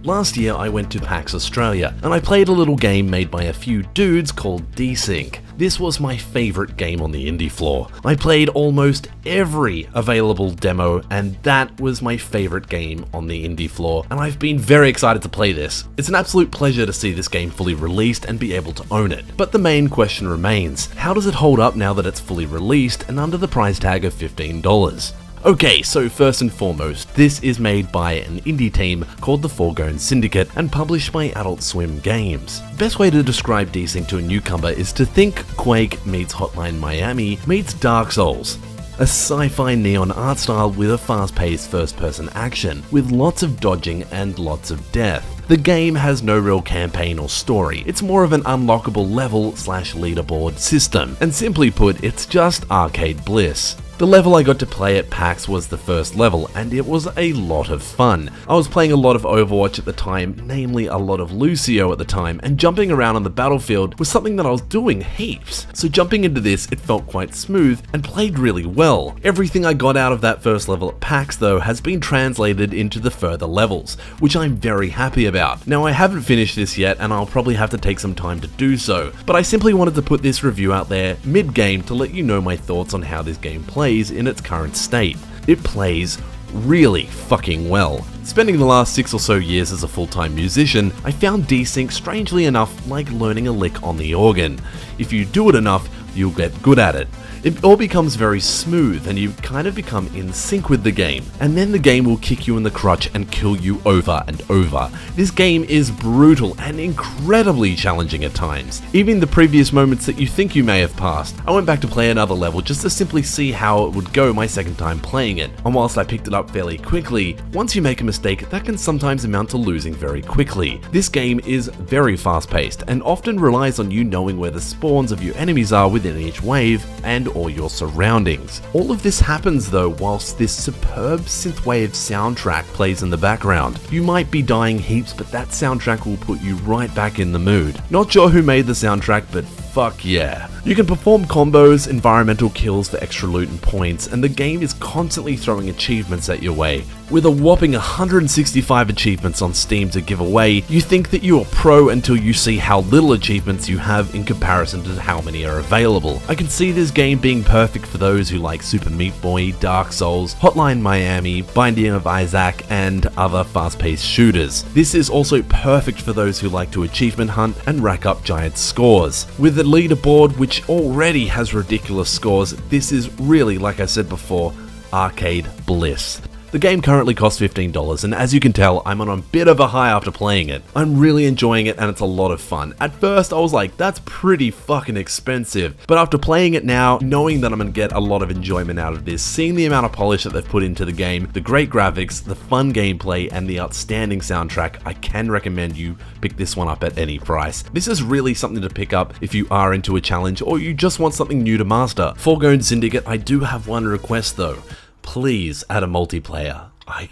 Last year I went to PAX Australia and I played a little game made by a few dudes called Desync. This was my favorite game on the indie floor. I played almost every available demo and that was my favorite game on the indie floor, and I've been very excited to play this. It's an absolute pleasure to see this game fully released and be able to own it. But the main question remains, how does it hold up now that it's fully released and under the price tag of $15? Okay, so first and foremost, this is made by an indie team called the Foregone Syndicate and published by Adult Swim Games. Best way to describe Desync to a newcomer is to think Quake meets Hotline Miami meets Dark Souls. A sci-fi neon art style with a fast-paced first-person action, with lots of dodging and lots of death. The game has no real campaign or story, it's more of an unlockable level/leaderboard system, and simply put, it's just arcade bliss. The level I got to play at PAX was the first level, and it was a lot of fun. I was playing a lot of Overwatch at the time, namely a lot of Lucio at the time, and jumping around on the battlefield was something that I was doing heaps. So jumping into this, it felt quite smooth and played really well. Everything I got out of that first level at PAX though has been translated into the further levels, which I'm very happy about. Now I haven't finished this yet and I'll probably have to take some time to do so, but I simply wanted to put this review out there mid-game to let you know my thoughts on how this game plays in its current state. It plays really fucking well. Spending the last 6 or so years as a full-time musician, I found Desync strangely enough like learning a lick on the organ. If you do it enough, you'll get good at it. It all becomes very smooth and you kind of become in sync with the game, and then the game will kick you in the crotch and kill you over and over. This game is brutal and incredibly challenging at times, even the previous moments that you think you may have passed. I went back to play another level just to simply see how it would go my second time playing it, and whilst I picked it up fairly quickly, once you make a mistake that can sometimes amount to losing very quickly. This game is very fast paced and often relies on you knowing where the spawns of your enemies are within each wave and or your surroundings. All of this happens though whilst this superb synthwave soundtrack plays in the background. You might be dying heaps, but that soundtrack will put you right back in the mood. Not sure who made the soundtrack, but fuck yeah. You can perform combos, environmental kills for extra loot and points, and the game is constantly throwing achievements at your way. With a whopping 165 achievements on Steam to give away, you think that you are pro until you see how little achievements you have in comparison to how many are available. I can see this game being perfect for those who like Super Meat Boy, Dark Souls, Hotline Miami, Binding of Isaac, and other fast-paced shooters. This is also perfect for those who like to achievement hunt and rack up giant scores. With a leaderboard which already has ridiculous scores, this is really, like I said before, arcade bliss. The game currently costs $15, and as you can tell, I'm on a bit of a high after playing it. I'm really enjoying it and it's a lot of fun. At first I was like, that's pretty fucking expensive, but after playing it now, knowing that I'm gonna get a lot of enjoyment out of this, seeing the amount of polish that they've put into the game, the great graphics, the fun gameplay, and the outstanding soundtrack, I can recommend you pick this one up at any price. This is really something to pick up if you are into a challenge or you just want something new to master. Foregone Syndicate, I do have one request though. Please add a multiplayer. I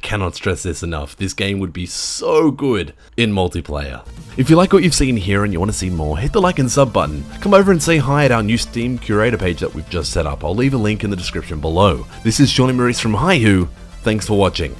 cannot stress this enough. This game would be so good in multiplayer. If you like what you've seen here and you want to see more, hit the like and sub button. Come over and say hi at our new Steam curator page that we've just set up. I'll leave a link in the description below. This is Shawnee Maurice from Hihu. Thanks for watching.